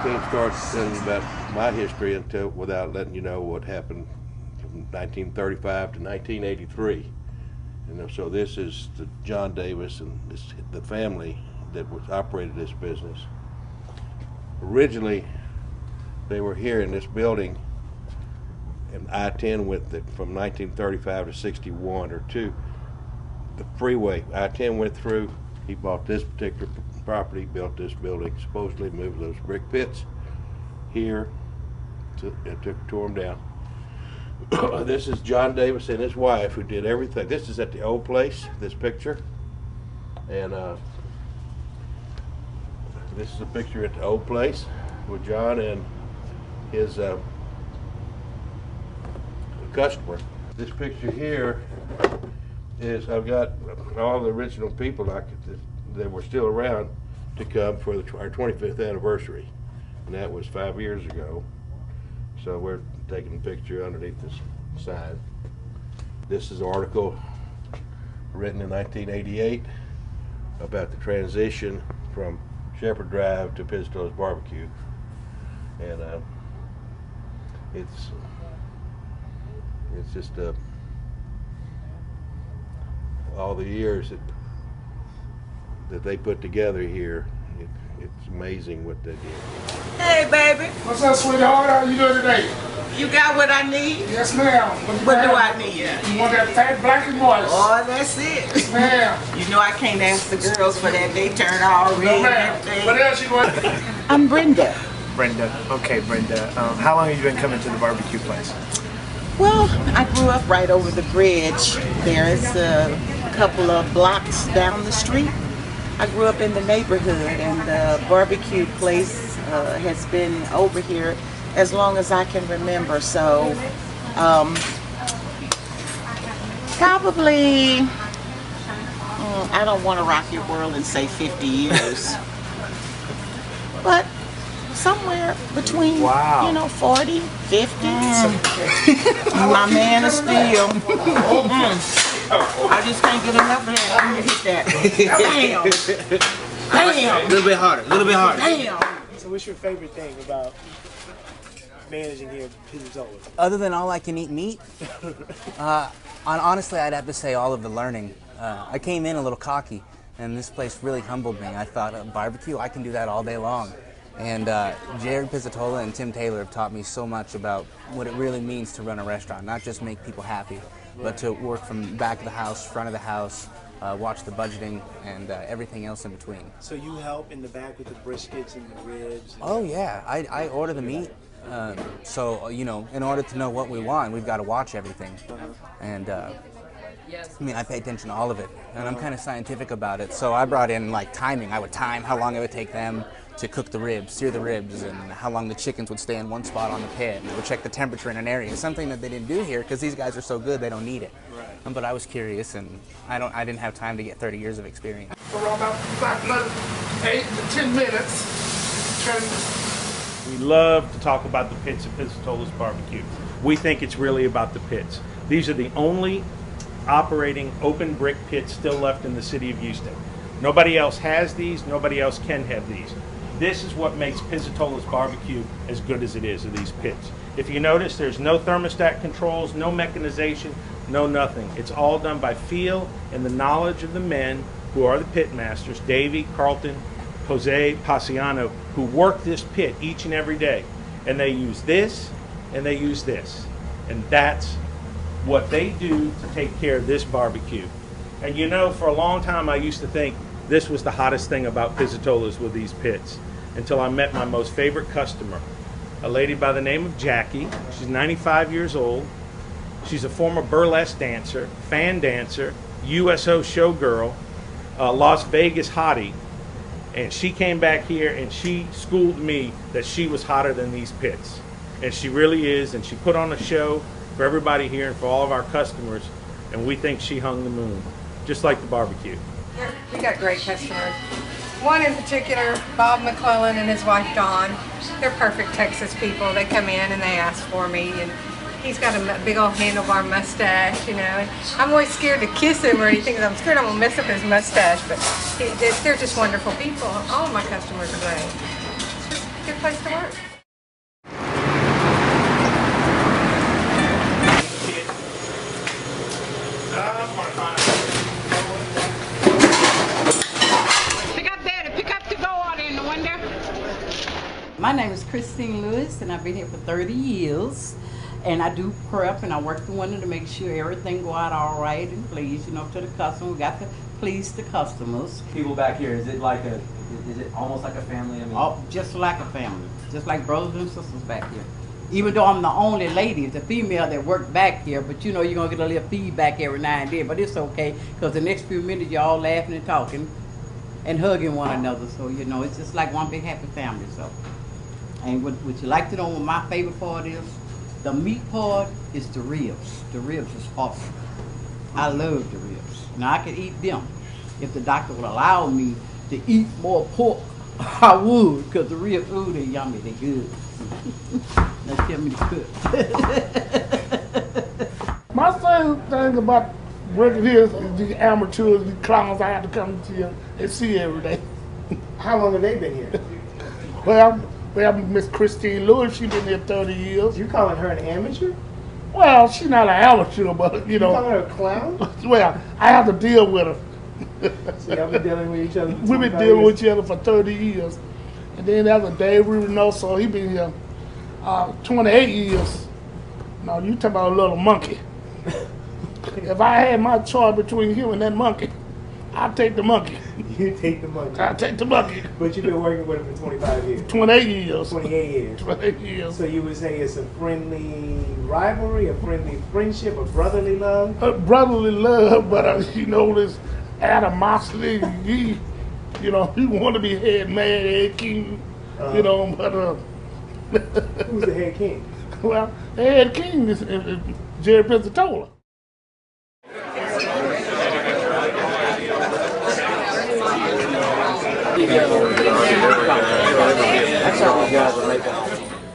can't start telling you about my history until without letting you know what happened from 1935 to 1983. And so this is the John Davis and the family that operated this business. Originally, they were here in this building, and I-10 went from 1935 to 61 or 2. The freeway, I-10 went through. He bought this particular property, built this building, supposedly moved those brick pits here, tore them down. This is John Davis and his wife who did everything. This is at the old place, this picture. And this is a picture at the old place with John and his customer. This picture here is, I've got all the original people that were still around to come for our 25th anniversary. And that was 5 years ago. So we're taking a picture underneath this sign. This is an article written in 1988 about the transition from Shepherd Drive to Pizzitola's Barbecue. And it's just all the years that they put together here. It's amazing what they did. Hey, baby. What's up, sweetheart? How you doing today? You got what I need? Yes, ma'am. What do I need? You want that fat, black, and moist? Oh, that's it. Yes, ma'am. You know I can't ask the girls for that. They turn all red. No, ma'am. What else you want? I'm Brenda. Brenda. Okay, Brenda. How long have you been coming to the barbecue place? Well, I grew up right over the bridge. There's a couple of blocks down the street. I grew up in the neighborhood, and the barbecue place has been over here as long as I can remember. So probably, I don't want to rock your world and say 50 years, but somewhere between, you know, 40, 50. My man is still. I just can't get enough of that. I'm gonna hit that. Damn. Damn. A little bit harder. A little bit harder. Damn. So what's your favorite thing about managing here at Pizzitola? Other than all I can eat meat, honestly, I'd have to say all of the learning. I came in a little cocky, and this place really humbled me. I thought, barbecue, I can do that all day long. And Jared Pizzitola and Tim Taylor have taught me so much about what it really means to run a restaurant, not just make people happy, but to work from back of the house, front of the house, watch the budgeting, and everything else in between. So you help in the back with the briskets and the ribs? Oh yeah, I order the meat. So, you know, in order to know what we want, we've got to watch everything. And I mean, I pay attention to all of it, and I'm kind of scientific about it. So I brought in like timing. I would time how long it would take them to cook the ribs, sear the ribs, and how long the chickens would stay in one spot on the pit. And I would check the temperature in an area, something that they didn't do here because these guys are so good they don't need it. Right. But I was curious, and I didn't have time to get 30 years of experience. For about 8 to 10 minutes. We love to talk about the pits of Pizzitola's Barbecue. We think it's really about the pits. These are the only operating open brick pits still left in the city of Houston. Nobody else has these, nobody else can have these. This is what makes Pizzitola's Barbecue as good as it is, are these pits. If you notice, there's no thermostat controls, no mechanization, no nothing. It's all done by feel and the knowledge of the men who are the pit masters, Davie, CARLTON, Jose Paciano, who work this pit each and every day. And they use this, and they use this. And that's what they do to take care of this barbecue. And you know, for a long time I used to think this was the hottest thing about Pizzitola's with these pits, until I met my most favorite customer, a lady by the name of Jackie. She's 95 years old. She's a former burlesque dancer, fan dancer, USO showgirl, Las Vegas hottie. And she came back here and she schooled me that she was hotter than these pits. And she really is, and she put on a show for everybody here and for all of our customers, and we think she hung the moon, just like the barbecue. We got great customers. One in particular, Bob McClellan and his wife Dawn. They're perfect Texas people. They come in and they ask for me, and he's got a big old handlebar mustache, you know. And I'm always scared to kiss him or anything because I'm scared I'm gonna mess up his mustache. But they're just wonderful people. All of my customers are great. good place to work. My name is Christine Lewis, and I've been here for 30 years. And I do prep, and I work the window to make sure everything go out all right and please, you know, to the customer. We got to please the customers. People back here, is it almost like a family? I mean, Oh, just like a family, just like brothers and sisters back here. Even though I'm the only lady, it's a female that work back here, but you know you're gonna get a little feedback every now and then, but it's okay, because the next few minutes you're all laughing and talking and hugging one another, so you know, it's just like one big happy family, so. And what you like to know what my favorite part is? The meat part is the ribs. The ribs is awesome. I love the ribs. Now I could eat them. If the doctor would allow me to eat more pork, I would, because the ribs, ooh, they're yummy, they're good. Now tell me to cook. My favorite thing about working here is the amateurs, the clowns I have to come to and see every day. How long have they been here? Well, Miss Christine Lewis, she's been here 30 years. You calling her an amateur? Well, she's not an amateur, but you know. You calling her a clown? Well, I have to deal with her. So y'all been dealing with each other for We've been 25 dealing years? with each other for 30 years. And then there's a Davie REYNOSA, he been here 28 years. Now, you talk about a little monkey. If I had my choice between him and that monkey, I'd take the monkey. You take the money. I'd take the monkey. But you've been working with him for 25 years. 28 years. 28 years. 28 years. So you would say it's a friendly rivalry, a friendly friendship, a brotherly love? A brotherly love, but you know, this animosity, he want to be head man, head king, you know, but Who's the head king? well, the head king is Jerry Pizzitola.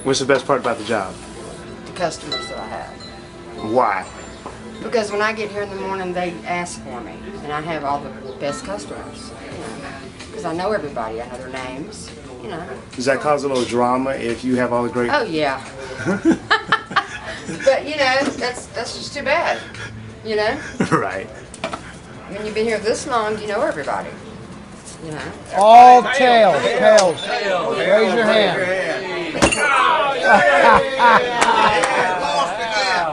What's the best part about the job? The customers that I have. Why? Because when I get here in the morning, they ask for me, and I have all the best customers. Because I know everybody, I know their names. You know. Does that cause a little drama if you have all the great? Oh yeah. But you know, that's just too bad. You know. Right. When you've been here this long, you know everybody. You know. All tails. Raise your hand.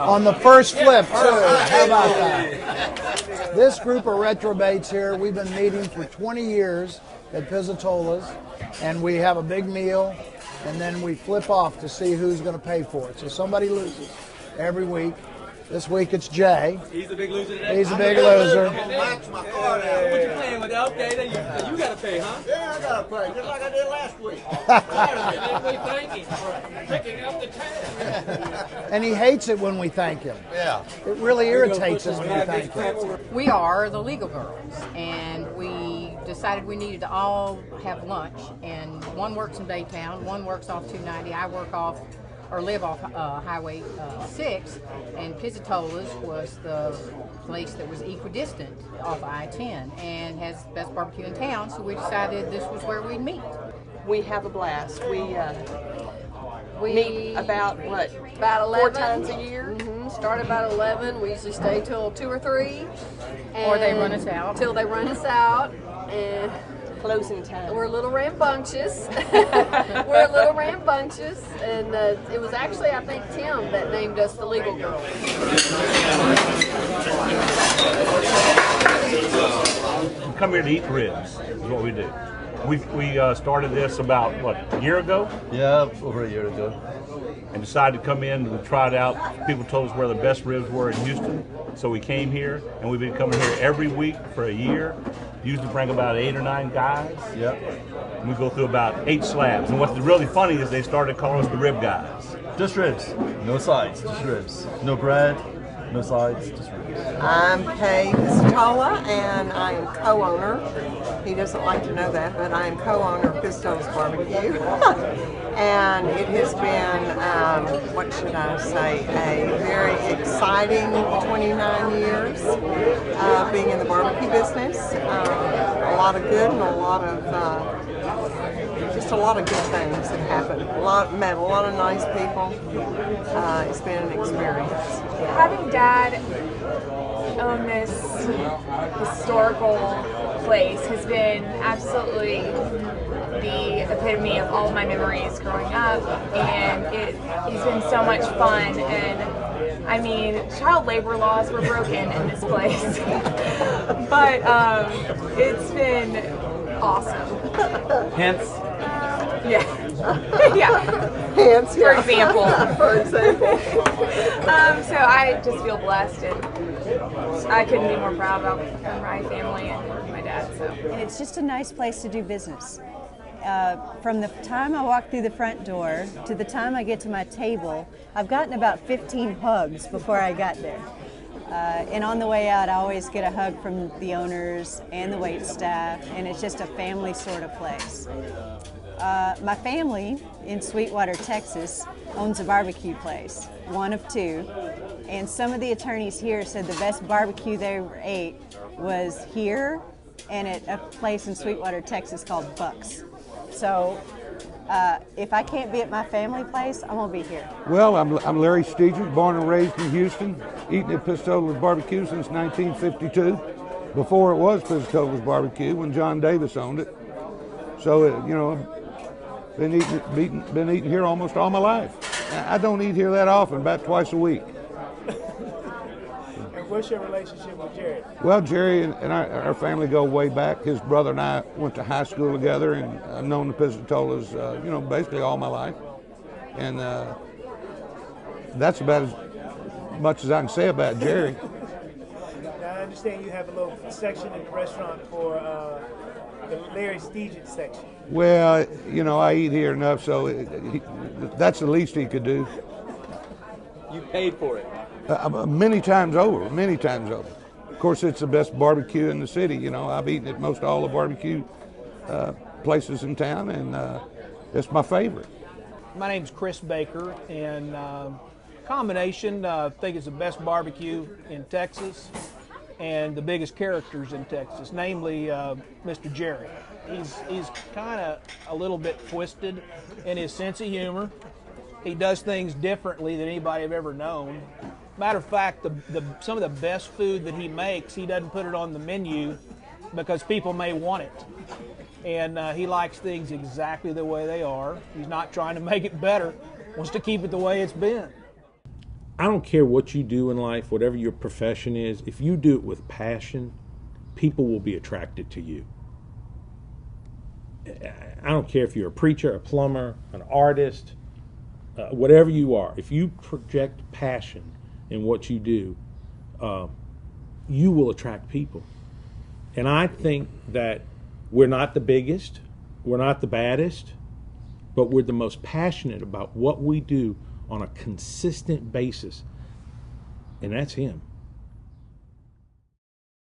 On the first flip, too. How about that? This group of retrobates here, we've been meeting for 20 years at Pizzitola's, and we have a big meal, and then we flip off to see who's going to pay for it. So somebody loses every week. This week it's Jay. he's the big loser today. He's a big loser. What you playing with? Okay, then you got to pay, huh? Yeah, I gotta pay, just like I did last week. We thank you for picking up the tab. And he hates it when we thank him. Yeah. It really irritates him when we thank him. We are the legal girls, and we decided we needed to all have lunch. And one works in Daytown, one works off 290. I work off or live off Highway 6, and Pizzitola's was the place that was equidistant off I-10 and has the best barbecue in town, so we decided this was where we'd meet. We have a blast. We meet about, what, about 11. 4 times a year? Start about 11. We usually stay till 2 or 3. Or they run us out. Till they run us out. And closing time. We're a little rambunctious. And it was actually, I think, Tim that named us the Legal Girls. We come here to eat ribs, is what we do. We started this about, what, a year ago? Yeah, over a year ago. And decided to come in, we tried out. People told us where the best ribs were in Houston, so we came here, and we've been coming here every week for a year. Usually bring about 8 or 9 guys. Yep. And we go through about 8 slabs. And what's really funny is they started calling us the rib guys. Just ribs, no sides, just ribs. No bread, no sides, just ribs. I'm Pizzitola, and I am co-owner. He doesn't like to know that, but I am co-owner of Pizzitola's Barbecue. And it has been, what should I say, a very exciting 29 years being in the barbecue business. A lot of good and a lot of just a lot of good things that happened. Met a lot of nice people. It's been an experience. Having Dad own this historical place has been absolutely the epitome of all of my memories growing up, and it's been so much fun. And I mean, child labor laws were broken in this place, but it's been awesome. Hence? Yeah. Yeah. Hence, for example. For example. So I just feel blessed, and I couldn't be more proud of my family and my dad. So. And it's just a nice place to do business. From the time I walk through the front door to the time I get to my table, I've gotten about 15 hugs before I got there. And on the way out, I always get a hug from the owners and the wait staff, and it's just a family sort of place. My family in Sweetwater, Texas, owns a barbecue place, one of two, and some of the attorneys here said the best barbecue they ever ate was here and at a place in Sweetwater, Texas called Buck's. So if I can't be at my family place, I'm gonna be here. Well, I'm Larry Steger, born and raised in Houston, eating at Pizzitola's Barbecue since 1952. Before it was Pizzitola's Barbecue, when John Davis owned it. So, you know, been eating here almost all my life. I don't eat here that often, about twice a week. And what's your relationship with Jerry? Well, Jerry and our family go way back. His brother and I went to high school together, and I've known the Pizzitolas, you know, basically all my life. And that's about as much as I can say about Jerry. Now, I understand you have a little section in the restaurant for the Larry Steger section. Well, you know, I eat here enough, so that's the least he could do. You paid for it. Many times over, many times over. Of course, it's the best barbecue in the city. You know, I've eaten at most all the barbecue places in town, and it's my favorite. My name's Chris Baker, and combination, I think it's the best barbecue in Texas and the biggest characters in Texas, namely Mr. Jerry. He's kind of a little bit twisted in his sense of humor. He does things differently than anybody I've ever known. Matter of fact, some of the best food that he makes, he doesn't put it on the menu because people may want it. And he likes things exactly the way they are. He's not trying to make it better, wants to keep it the way it's been. I don't care what you do in life, whatever your profession is, if you do it with passion, people will be attracted to you. I don't care if you're a preacher, a plumber, an artist, whatever you are. If you project passion in what you do, you will attract people. And I think that we're not the biggest, we're not the baddest, but we're the most passionate about what we do on a consistent basis, and that's him.